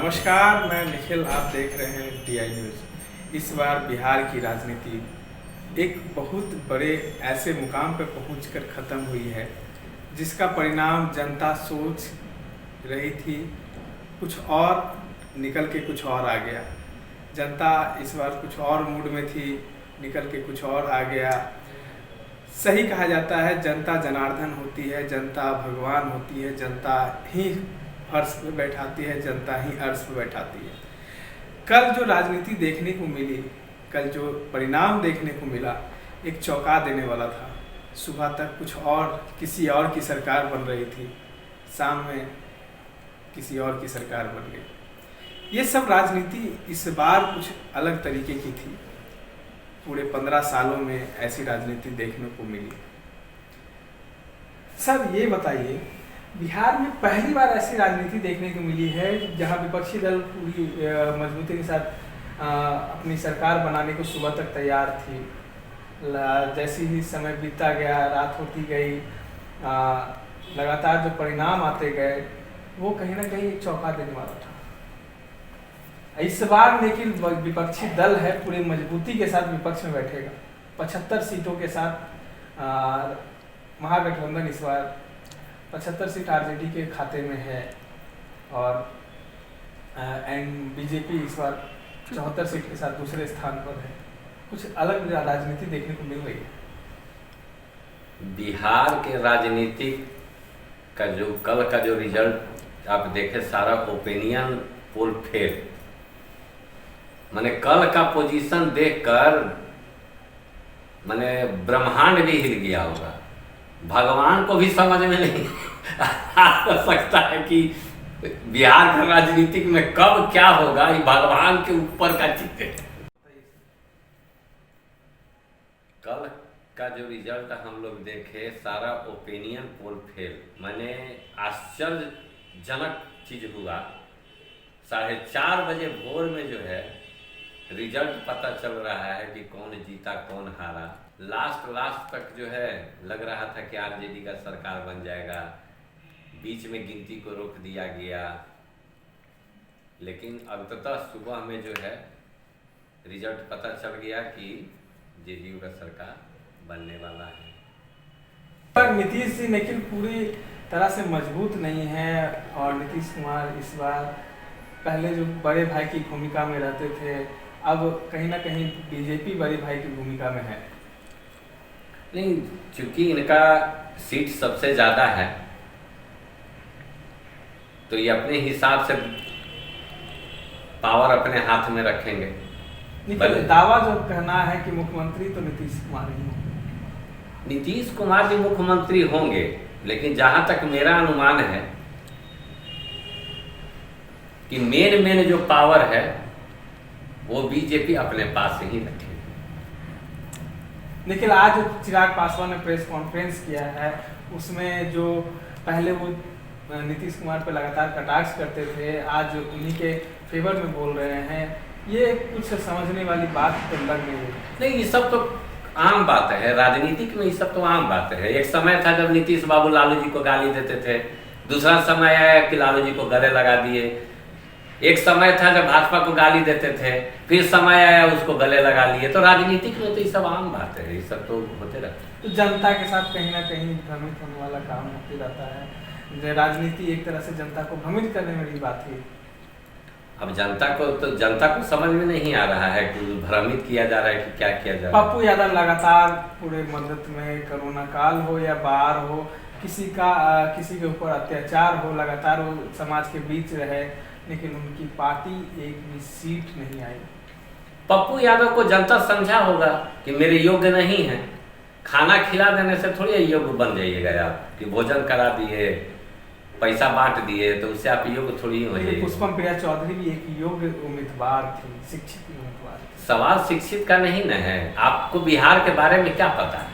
नमस्कार, मैं निखिल। आप देख रहे हैं टीआई न्यूज़। इस बार बिहार की राजनीति एक बहुत बड़े ऐसे मुकाम पर पहुंचकर ख़त्म हुई है जिसका परिणाम जनता सोच रही थी कुछ और, निकल के कुछ और आ गया। जनता इस बार कुछ और मूड में थी, निकल के कुछ और आ गया। सही कहा जाता है, जनता जनार्दन होती है, जनता भगवान होती है, जनता ही फर्श पे बैठाती है, जनता ही अर्श पे बैठाती है। कल जो राजनीति देखने को मिली, कल जो परिणाम देखने को मिला, एक चौंका देने वाला था। सुबह तक कुछ और, किसी और की सरकार बन रही थी, शाम में किसी और की सरकार बन गई। ये सब राजनीति इस बार कुछ अलग तरीके की थी। पूरे 15 सालों में ऐसी राजनीति देखने को मिली। सर ये बताइए, बिहार में पहली बार ऐसी राजनीति देखने को मिली है जहां विपक्षी दल पूरी मजबूती के साथ अपनी सरकार बनाने को सुबह तक तैयार थी। जैसे ही समय बीतता गया, रात होती गई, लगातार जो परिणाम आते गए वो कहीं ना कहीं एक चौंका देने वाला था। इस बार लेकिन विपक्षी दल है, पूरी मजबूती के साथ विपक्ष में बैठेगा। 75 सीटों के साथ महागठबंधन इस बार 75 सीट आरजेडी के खाते में है और बीजेपी इस बार 74 सीट के साथ दूसरे स्थान पर है। कुछ अलग राजनीति देखने को मिल रही है। बिहार के राजनीतिक का जो कल का जो रिजल्ट आप देखे, सारा ओपिनियन पोल फेल। माने कल का पोजीशन देखकर माने ब्रह्मांड भी हिल गया होगा। भगवान को भी समझ में नहीं आ सकता है कि बिहार के राजनीतिक में कब क्या होगा। ये भगवान के ऊपर का चित्र है। कल का जो रिजल्ट हम लोग देखे, सारा ओपिनियन पोल फेल। माने आश्चर्यजनक चीज हुआ। 4:30 बजे भोर में जो है रिजल्ट पता चल रहा है कि कौन जीता कौन हारा। लास्ट तक जो है लग रहा था कि आरजेडी का सरकार बन जाएगा। बीच में गिनती को रोक दिया गया, लेकिन अंततः सुबह में जो है रिजल्ट पता चल गया कि जेडीयू का सरकार बनने वाला है। पर नीतीश जी लेकिन पूरी तरह से मजबूत नहीं है और नीतीश कुमार इस बार पहले जो बड़े भाई की भूमिका में रहते थे, अब कहीं ना कहीं बीजेपी बड़े भाई की भूमिका में है। नहीं, चूंकि इनका सीट सबसे ज़्यादा है तो ये अपने हिसाब से पावर अपने हाथ में रखेंगे। दावा जो कहना है कि मुख्यमंत्री तो नीतीश कुमार ही होंगे। नीतीश कुमार भी मुख्यमंत्री होंगे, लेकिन जहां तक मेरा अनुमान है कि मेन जो पावर है वो बीजेपी अपने पास ही रखेगी। लेकिन आज चिराग पासवान ने प्रेस कॉन्फ्रेंस किया है, उसमें जो पहले वो नीतीश कुमार पर लगातार कटाक्ष करते थे, आज उन्हीं के फेवर में बोल रहे हैं। ये कुछ समझने वाली बात तो लग नहीं है। नहीं, ये सब तो आम बात है राजनीतिक में। ये सब तो आम बात है। एक समय था जब नीतीश बाबू लालू जी को गाली देते थे, दूसरा समय आया कि लालू जी को गले लगा दिए। एक समय था जब भाजपा को गाली देते थे, फिर समय आया उसको गले लगा लिए। तो राजनीतिक में तो ये सब आम बात है, ये सब तो होते रहते हैं। तो जनता के साथ कहीं ना कहीं भ्रमित होने वाला काम होते रहता है। राजनीति एक तरह से जनता को भ्रमित करने वाली बात है। अब जनता को समझ में नहीं आ रहा है कि भ्रमित किया जा रहा है कि क्या किया जा रहा है। पप्पू यादव लगातार पूरे मदद में, कोरोना काल हो या बाढ़ हो, किसी के ऊपर अत्याचार हो, लगातार वो समाज के बीच रहे, लेकिन उनकी पार्टी एक भी सीट नहीं आई। पप्पू यादव को जनता समझा होगा कि मेरे योग्य नहीं है। खाना खिला देने से थोड़ी योग्य बन जाइएगा आप, कि भोजन करा दिए, पैसा बांट दिए तो उससे आप योग्य थोड़ी हो जाइए। पुष्पम प्रिया चौधरी भी एक योग्य उम्मीदवार थी, शिक्षित उम्मीदवार थी। सवाल शिक्षित का नहीं न है। आपको बिहार के बारे में क्या पता है?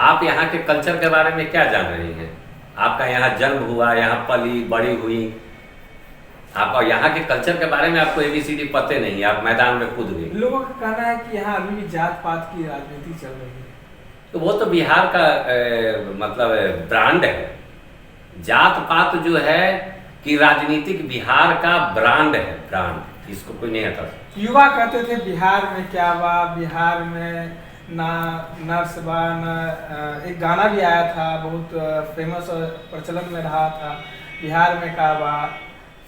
आप यहाँ के कल्चर के बारे में क्या जान रही हैं? आपका यहाँ जन्म हुआ, यहाँ पली बड़ी हुई, आप यहाँ के कल्चर के बारे में आपको ABCD पते नहीं, आप मैदान में कूद गए। लोगों का कहना है कि यहाँ अभी भी जात पात की राजनीति चल रही है। तो वो तो बिहार का मतलब ब्रांड है। जात पात जो है कि राजनीतिक बिहार का ब्रांड है, ब्रांड, इसको कोई नहीं हटा सकता। युवा कहते थे बिहार में क्या बा, बिहार में ना नर्स बा ना, एक गाना भी आया था बहुत फेमस और प्रचलन में रहा था, बिहार में का बा।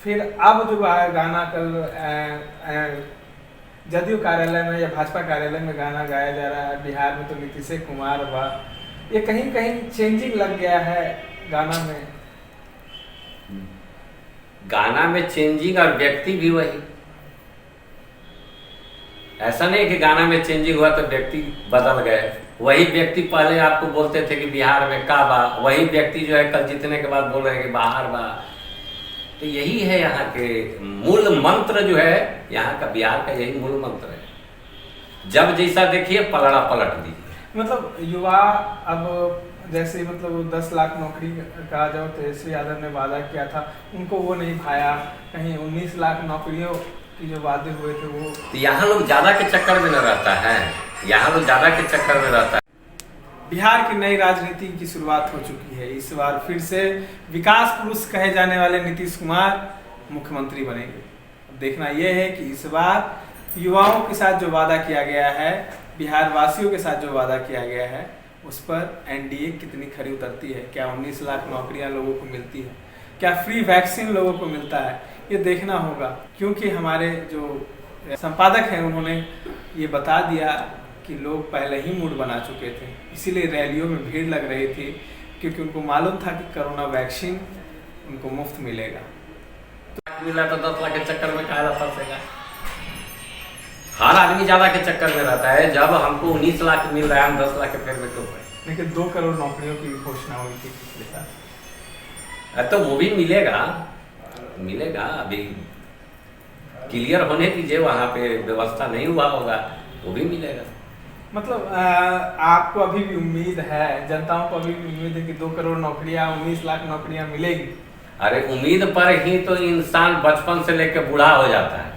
फिर अब जो गाना कल जदयू कार्यालय में या भाजपा कार्यालय में गाना गाया जा रहा है, बिहार में तो नीतीश कुमार बा, ये कहीं कहीं चेंजिंग लग गया है गाना में। गाना में चेंजिंग और व्यक्ति भी वही। ऐसा नहीं कि गाना में चेंजिंग हुआ तो व्यक्ति बदल गए। वही व्यक्ति पहले आपको बोलते थे कि बिहार में का बा, वही व्यक्ति जो है कल जीतने के बाद बोल रहे हैं कि बाहर बा। तो यही है यहाँ के मूल मंत्र जो है, यहाँ का बिहार का यही मूल मंत्र है। जब जैसा देखिए पलड़ा पलट दीजिए। मतलब युवा अब जैसे मतलब 10 लाख नौकरी का जो तेजस्वी यादव ने वादा किया था, उनको वो नहीं भाया। कहीं 19 लाख नौकरियों की जो वादे हुए थे वो, तो यहाँ लोग ज्यादा के चक्कर में न रहता है, यहाँ लोग ज्यादा के चक्कर में रहता है। बिहार की नई राजनीति की शुरुआत हो चुकी है। इस बार फिर से विकास पुरुष कहे जाने वाले नीतीश कुमार मुख्यमंत्री बनेंगे। अब देखना यह है कि इस बार युवाओं के साथ जो वादा किया गया है, बिहार वासियों के साथ जो वादा किया गया है, उस पर एनडीए कितनी खरी उतरती है। क्या 19 लाख नौकरियां लोगों को मिलती है, क्या फ्री वैक्सीन लोगों को मिलता है, ये देखना होगा। क्योंकि हमारे जो संपादक हैं उन्होंने ये बता दिया कि लोग पहले ही मूड बना चुके थे, इसीलिए रैलियों में भीड़ लग रही थी, क्योंकि उनको मालूम था कि कोरोना वैक्सीन उनको मुफ्त मिलेगा। तो मिला तो 10 लाख के चक्कर में काहे फंसेगा। हर आदमी ज्यादा के चक्कर में रहता है। जब हमको 19 लाख मिल रहा है, हम 10 लाख के फेर में क्यों पड़े। लेकिन 2 करोड़ नौकरियों की घोषणा हुई थी पिछले साल। तो वो भी मिलेगा, मिलेगा। अभी क्लियर होने दीजिए, वहाँ पे व्यवस्था नहीं हुआ होगा, वो भी मिलेगा। मतलब आपको अभी भी उम्मीद है, जनताओं को अभी भी उम्मीद है कि 2 करोड़ नौकरियां, 19 लाख नौकरियां मिलेगी। अरे उम्मीद पर ही तो इंसान बचपन से लेकर बूढ़ा हो जाता है।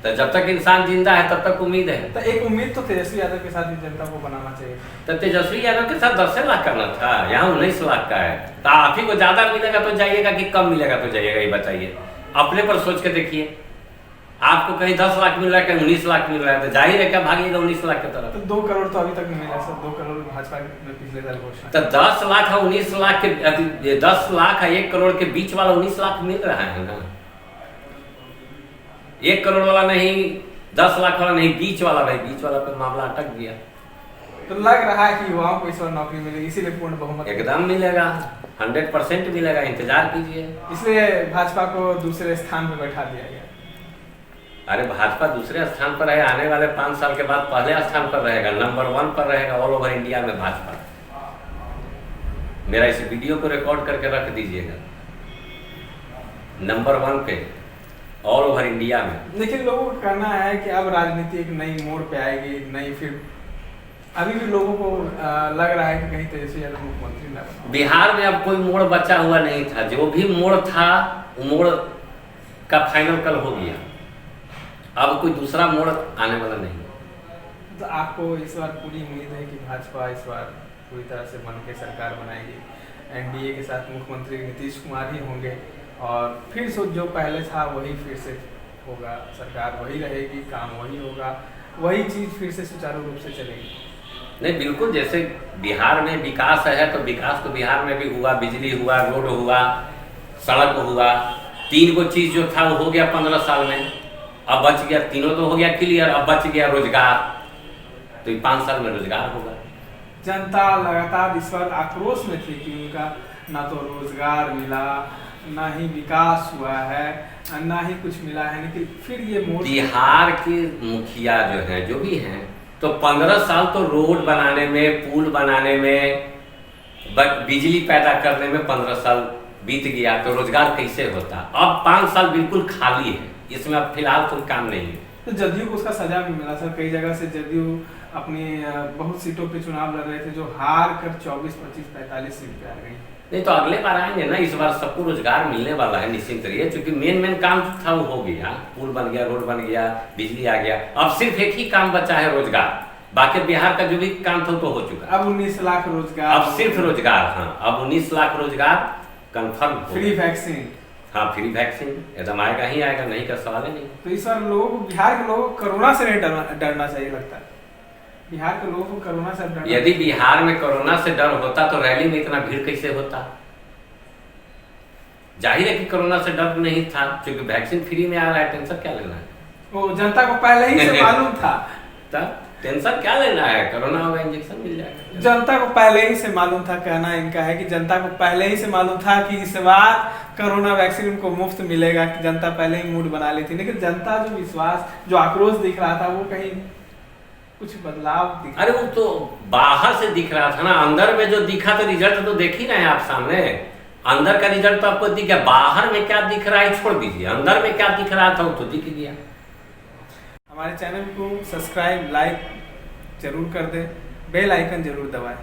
तो जब तक इंसान जिंदा है तब तक उम्मीद है। तो एक उम्मीद तो तेजस्वी यादव के साथ भी जनता को बनाना चाहिए। तो तेजस्वी यादव के साथ 10 लाख करना था, यहाँ 19 लाख का है। तो आप ही को ज्यादा मिलेगा तो जाइएगा कि कम मिलेगा तो जाइएगा, ये बताइए। अपने पर सोच के देखिए, आपको कहीं 10 लाख मिल रहा है, कहीं 19 लाख मिल रहा है, तो जाहिर है क्या भागिएगा 19 लाख की तरफ। तो 2 करोड़ तो अभी तक नहीं मिला सर। 2 करोड़ भाजपा ने पिछले साल घोषणा। तो 10 लाख और 19 लाख के 10 लाख और 1 करोड़ के बीच वाला 19 लाख मिल रहा है ना। 1 करोड़ वाला नहीं, 10 लाख वाला नहीं, बीच वाला। भाई बीच वाला पे मामला अटक गया। तो लग रहा है कि युवाओं को इस बार नौकरी मिलेगी, इसीलिए पूर्ण बहुमत एकदम मिलेगा, 100% मिलेगा, इंतजार कीजिए। इसलिए भाजपा को दूसरे स्थान पर बैठा दिया गया। अरे भाजपा दूसरे स्थान पर है, आने वाले 5 साल के बाद पहले स्थान पर रहेगा, नंबर 1 पर रहेगा ऑल ओवर इंडिया में भाजपा। मेरा इस वीडियो को रिकॉर्ड करके रख दीजिएगा, नंबर 1 पे ऑल ओवर इंडिया में। लेकिन लोगों का कहना है कि अब राजनीति एक नई मोड़ पे आएगी, नई। फिर अभी भी लोगों को लग रहा है कि कहीं तेजस्वी यादव मुख्यमंत्री ना बने। बिहार में अब कोई मोड़ बचा हुआ नहीं था। जो भी मोड़ था वो मोड़ का फाइनल कल हो गया। अब कोई दूसरा मोड़ आने वाला नहीं। तो आपको इस बार पूरी उम्मीद है कि भाजपा इस बार पूरी तरह से बन के सरकार बनाएगी, एनडीए के साथ मुख्यमंत्री नीतीश कुमार ही होंगे, और फिर से जो पहले था वही फिर से होगा, सरकार वही रहेगी, काम वही होगा, वही चीज़ फिर से सुचारू रूप से चलेगी। नहीं, बिल्कुल। जैसे बिहार में विकास है तो विकास तो बिहार में भी हुआ, बिजली हुआ, रोड हुआ, सड़क हुआ। 3 गो चीज़ जो था वो हो गया 15 साल में। अब बच गया, तीनों तो हो गया क्लियर, अब बच गया रोजगार। तो 5 साल में रोजगार होगा। जनता लगातार इस बार आक्रोश में थी कि उनका ना तो रोजगार मिला, ना ही विकास हुआ है, ना ही कुछ मिला है। लेकिन फिर ये बिहार के मुखिया जो हैं, जो भी हैं, तो 15 साल तो रोड बनाने में, पुल बनाने में, बिजली पैदा करने में 15 साल बीत गया। तो रोजगार कैसे होता। अब 5 साल बिल्कुल खाली है, इसमें अब फिलहाल कोई काम नहीं है। तो जदयू को उसका सजा भी मिला सर। कई जगह से जदयू अपनी बहुत सीटों पे चुनाव लड़ रहे थे, जो हार कर 24, 25, 45 सीट पे आ गई। नहीं तो अगले बार आएंगे ना। इस बार सबको रोजगार मिलने वाला है, निश्चिंत रहिए। क्योंकि मेन काम था वो हो गया, पुल बन गया, रोड बन गया, बिजली आ गया। अब सिर्फ एक ही काम बचा है, रोजगार। बाकी बिहार का जो भी काम था तो हो चुका। अब 19 लाख रोजगार, अब सिर्फ रोजगार। हाँ, अब 19 लाख रोजगार कंफर्म। Free vaccine. हाँ, फ्री वैक्सीन एकदम आएगा ही आएगा, नहीं का सवाल ही नहीं। तो इस बार लोगों को, बिहार के लोगों को कोरोना से नहीं डरना चाहिए लगता है। बिहार के लोगों को कोरोना से डरना, यदि बिहार में कोरोना से डर होता तो रैली में इतना भीड़ कैसे होता? जाहिर है कि कोरोना से डर नहीं था, क्योंकि वैक्सीन फ्री में आ रहा है, टेंशन क्या लेना है? वो जनता को पहले ही से मालूम था। तब टेंशन क्या लेना है? कोरोना होगा, इंजेक्शन मिल जाएगा। जनता को पहले ही से मालूम था, कहना इनका है कि जनता को पहले ही से मालूम था कि इस बार कोरोना वैक्सीन उनको मुफ्त मिलेगा, कि जनता पहले ही मूड बना ली थी। लेकिन जनता जो विश्वास, जो आक्रोश दिख रहा था, वो कहीं कुछ बदलाव दिख। अरे वो तो बाहर से दिख रहा था ना, अंदर में जो दिखा तो रिजल्ट तो देख ही रहे हैं आप सामने। अंदर का रिजल्ट तो आपको दिख गया, बाहर में क्या दिख रहा है छोड़ दीजिए, अंदर में क्या दिख रहा था वो तो दिख गया। हमारे चैनल को सब्सक्राइब, लाइक जरूर कर दें, बेल आइकन जरूर दबाएं।